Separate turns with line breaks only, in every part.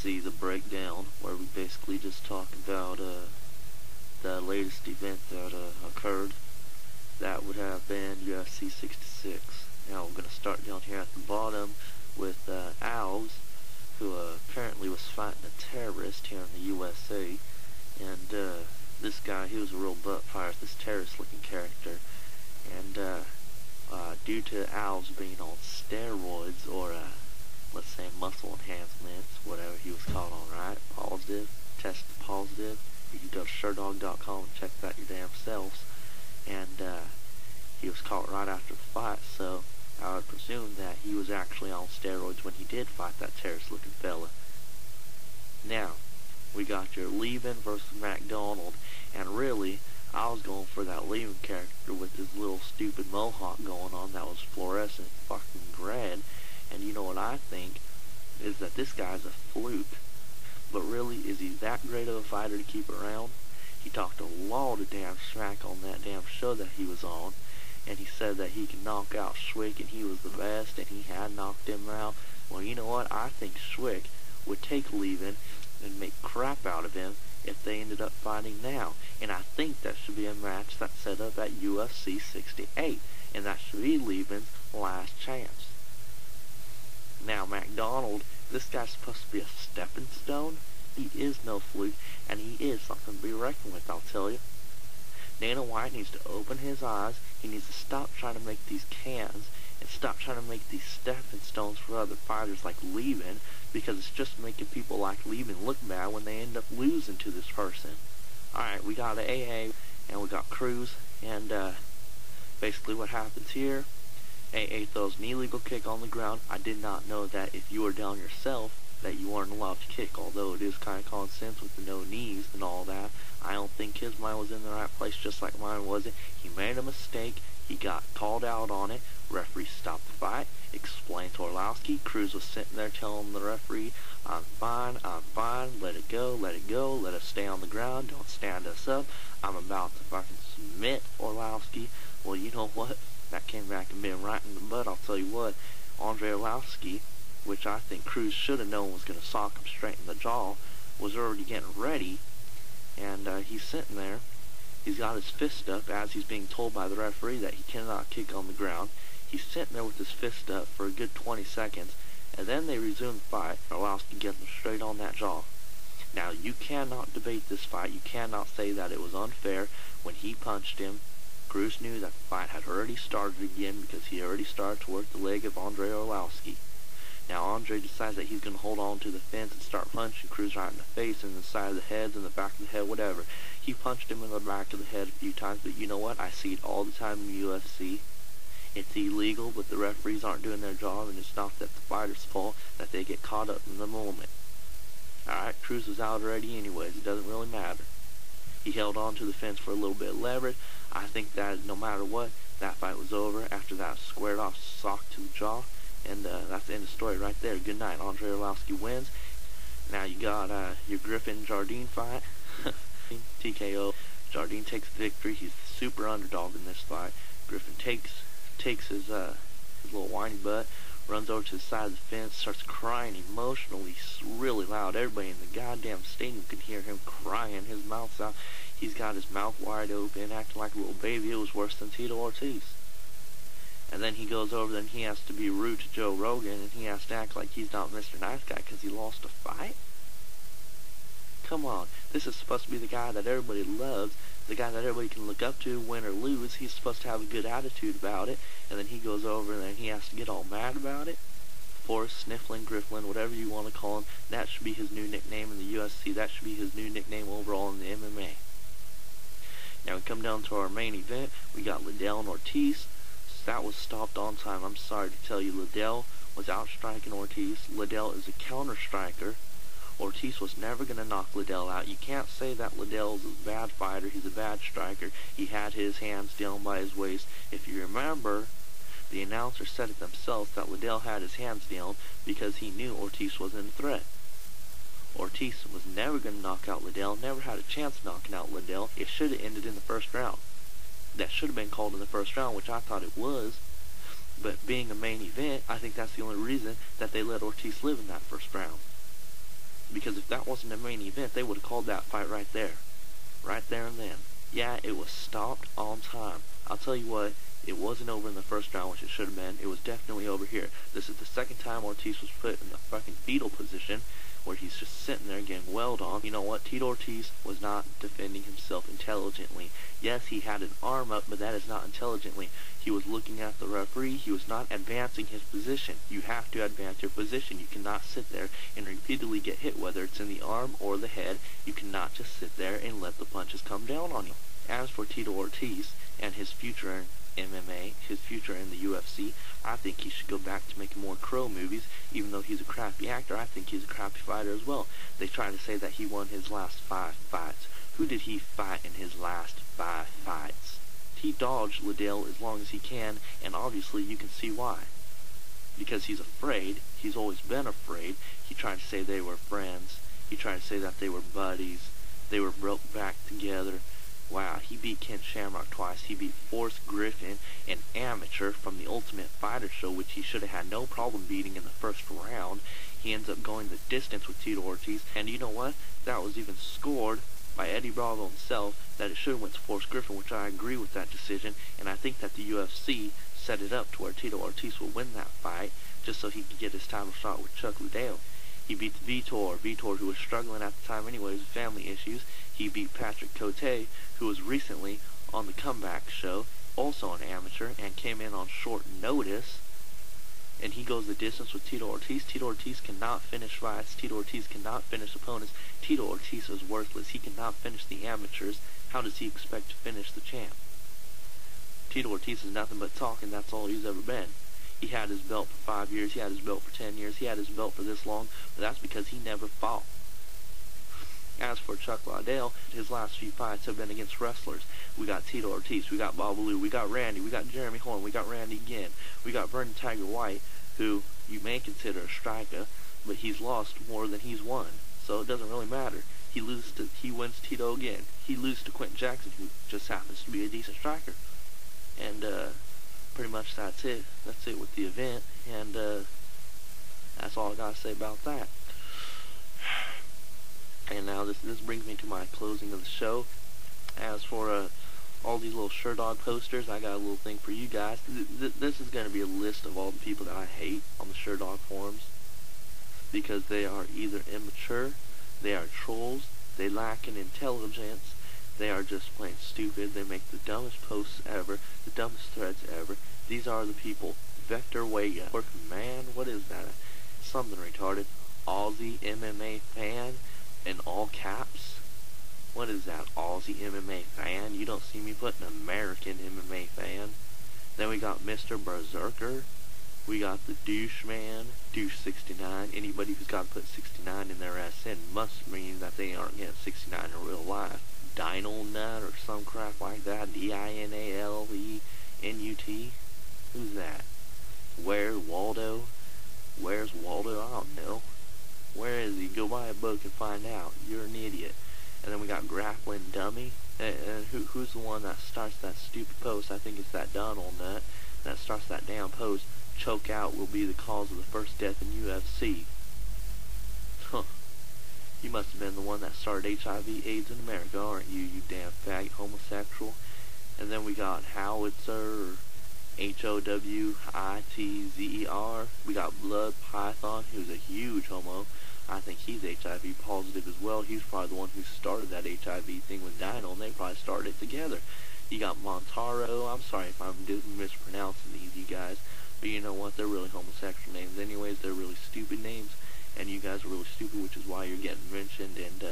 UFC The Breakdown, where we basically just talk about the latest event that occurred. That would have been UFC 66. Now we're going to start down here at the bottom with Alves, who apparently was fighting a terrorist here in the USA. And this guy, he was a real butt fire, this terrorist-looking character. And due to Alves being on steroids, or let's say muscle enhancements, whatever he was caught on, right? Positive, tested positive. You can go to SureDog.com and check that your damn selves. And he was caught right after the fight, so I would presume that he was actually on steroids when he did fight that terrorist-looking fella. Now, we got your Levin versus McDonald, and really, I was going for that Levin character with his little stupid mohawk going on that was fluorescent fucking red. And you know what I think is that this guy's a fluke. But really, is he that great of a fighter to keep around? He talked a lot of damn smack on that damn show that he was on, and he said that he could knock out Schwick and he was the best and he had knocked him out. Well, you know what? I think Schwick would take Levin and make crap out of him if they ended up fighting now. And I think that should be a match that's set up at UFC 68, and that should be Levin's last chance. Now, McDonald, this guy's supposed to be a stepping stone. He is no fluke, and he is something to be reckoned with, I'll tell you. Dana White needs to open his eyes. He needs to stop trying to make these cans and stop trying to make these stepping stones for other fighters like Levin, because it's just making people like Levin look bad when they end up losing to this person. Alright, we got AA and we got Cruz, and basically what happens here, AA throws an illegal kick on the ground. I did not know that if you were down yourself that you weren't allowed to kick, although it is kind of common sense with the no knees and all that. I don't think his mind was in the right place, just like mine wasn't. He made a mistake. He got called out on it. Referee stopped the fight, explained to Orlowski. Cruz was sitting there telling the referee, I'm fine, let it go, let us stay on the ground, don't stand us up, I'm about to fucking submit Orlowski. Well, you know what? That came back and bit him right in the butt. I'll tell you what, Andre Orlowski, which I think Cruz should have known was going to sock him straight in the jaw, was already getting ready, and he's sitting there. He's got his fist up as he's being told by the referee that he cannot kick on the ground. He's sitting there with his fist up for a good 20 seconds, and then they resume the fight. Orlowski gets him straight on that jaw. Now, you cannot debate this fight. You cannot say that it was unfair. When he punched him, Cruz knew that the fight had already started again because he already started to work the leg of Andre Orlowski. Now, Andre decides that he's going to hold on to the fence and start punching Cruz right in the face and the side of the head and the back of the head, whatever. He punched him in the back of the head a few times, but you know what? I see it all the time in the UFC. It's illegal, but the referees aren't doing their job, and it's not that the fighter's fault that they get caught up in the moment. Alright, Cruz was out already anyways. It doesn't really matter. He held on to the fence for a little bit of leverage. I think that no matter what, that fight was over after that squared off sock to the jaw. And that's the end of the story right there. Good night. Andre Orlowski wins. Now you got your Griffin-Jardine fight. TKO. Jardine takes the victory. He's the super underdog in this fight. Griffin takes his little whiny butt, runs over to the side of the fence, starts crying emotionally, really loud. Everybody in the goddamn stadium could hear him crying. His mouth's out. He's got his mouth wide open, acting like a little baby. It was worse than Tito Ortiz. And then he goes over and he has to be rude to Joe Rogan, and he has to act like he's not Mr. Nice Guy because he lost a fight? Come on. This is supposed to be the guy that everybody loves, the guy that everybody can look up to, win or lose. He's supposed to have a good attitude about it, and then he goes over and then he has to get all mad about it? Forrest, Snifflin, Grifflin, whatever you want to call him, that should be his new nickname in the UFC. That should be his new nickname overall in the MMA. Now we come down to our main event. We got Liddell and Ortiz. That was stopped on time. I'm sorry to tell you, Liddell was outstriking Ortiz. Liddell is a counter-striker. Ortiz was never going to knock Liddell out. You can't say that Liddell is a bad fighter. He's a bad striker. He had his hands down by his waist. If you remember, the announcer said it themselves that Liddell had his hands down because he knew Ortiz wasn't a threat. Ortiz was never going to knock out Liddell, never had a chance of knocking out Liddell. It should have ended in the first round. That should have been called in the first round, which I thought it was. But being a main event, I think that's the only reason that they let Ortiz live in that first round. Because if that wasn't a main event, they would have called that fight right there. Right there and then. Yeah, it was stopped on time. I'll tell you what, it wasn't over in the first round, which it should have been. It was definitely over here. This is the second time Ortiz was put in the fucking fetal position, where he's just sitting there getting wailed on. You know what? Tito Ortiz was not defending himself intelligently. Yes, he had an arm up, but that is not intelligently. He was looking at the referee. He was not advancing his position. You have to advance your position. You cannot sit there and repeatedly get hit, whether it's in the arm or the head. You cannot just sit there and let the punches come down on you. As for Tito Ortiz and his future in MMA, his future in the UFC, I think he should go back to making more Crow movies. Even though he's a crappy actor, I think he's a crappy fighter as well. They try to say that he won his last 5 fights. Who did he fight in his last 5 fights? He dodged Liddell as long as he can, and obviously you can see why. Because he's afraid. He's always been afraid. He tried to say they were friends. He tried to say that they were buddies. They were broke back together. Wow, he beat Ken Shamrock twice. He beat Forrest Griffin, an amateur from the Ultimate Fighter show, which he should have had no problem beating in the first round. He ends up going the distance with Tito Ortiz, and you know what? That was even scored by Eddie Bravo himself, that it should have went to Forrest Griffin, which I agree with that decision, and I think that the UFC set it up to where Tito Ortiz will win that fight, just so he could get his title shot with Chuck Liddell. He beat Vitor, who was struggling at the time anyways with family issues. He beat Patrick Cote, who was recently on the Comeback show, also an amateur, and came in on short notice. And he goes the distance with Tito Ortiz. Tito Ortiz cannot finish fights. Tito Ortiz cannot finish opponents. Tito Ortiz is worthless. He cannot finish the amateurs. How does he expect to finish the champ? Tito Ortiz is nothing but talking. That's all he's ever been. He had his belt for 5 years. He had his belt for 10 years. He had his belt for this long. But that's because he never fought. As for Chuck Liddell, his last few fights have been against wrestlers. We got Tito Ortiz, we got Babalu, we got Randy, we got Jeremy Horn, we got Randy again, we got Vernon Tiger White, who you may consider a striker, but he's lost more than he's won, so it doesn't really matter. He wins Tito again. He loses to Quentin Jackson, who just happens to be a decent striker. And pretty much that's it. That's it with the event, and that's all I gotta say about that. And now this brings me to my closing of the show. As for all these little Sherdog posters, I got a little thing for you guys. This is going to be a list of all the people that I hate on the Sherdog forums, because they are either immature, they are trolls, they lack in intelligence, they are just plain stupid, they make the dumbest posts ever, the dumbest threads ever. These are the people. Vector Vega. Man, what is that? Something retarded. Aussie MMA fan? In all caps? What is that, Aussie MMA fan? You don't see me putting American MMA fan. Then we got Mr. Berserker. We got the Douche Man, Douche69. Anybody who's got to put 69 in their SN must mean that they aren't getting 69 in real life. Dino Nut or some crap like that. DINALENUT. Who's that? Where's Waldo? Where's Waldo? I don't know. Where is he? Go buy a book and find out. You're an idiot. And then we got Grappling Dummy. And who's the one that starts that stupid post? I think it's that Donald Nut that starts that damn post. Choke out will be the cause of the first death in UFC. Huh. You must have been the one that started HIV/AIDS in America, aren't you, you damn faggot homosexual? And then we got Howitzer, HOWITZER. We got Blood Python, who's a huge homo. I think he's HIV positive as well. He's probably the one who started that HIV thing with Dino, and they probably started it together. You got Montaro. I'm sorry if I'm mispronouncing these, you guys. But you know what? They're really homosexual names anyways. They're really stupid names. And you guys are really stupid, which is why you're getting mentioned. And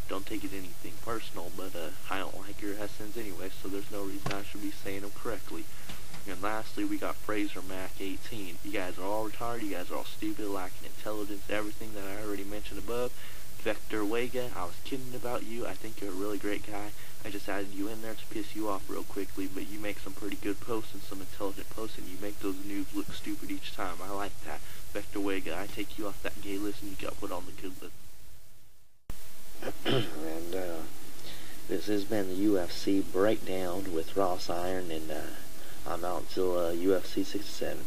don't take it anything personal, but I don't like your SNs anyway, so there's no reason I should be saying them correctly. And lastly, we got Fraser Mac 18. You guys are all retarded, you guys are all stupid, lacking intelligence, everything that I already mentioned above. Vector Vega, I was kidding about you. I think you're a really great guy. I just added you in there to piss you off real quickly, but you make some pretty good posts and some intelligent posts, and you make those noobs look stupid each time. I like that. Vector Vega, I take you off that gay list and you got put on the good list. And this has been the UFC breakdown with Ross Iron, and I'm out until UFC 67.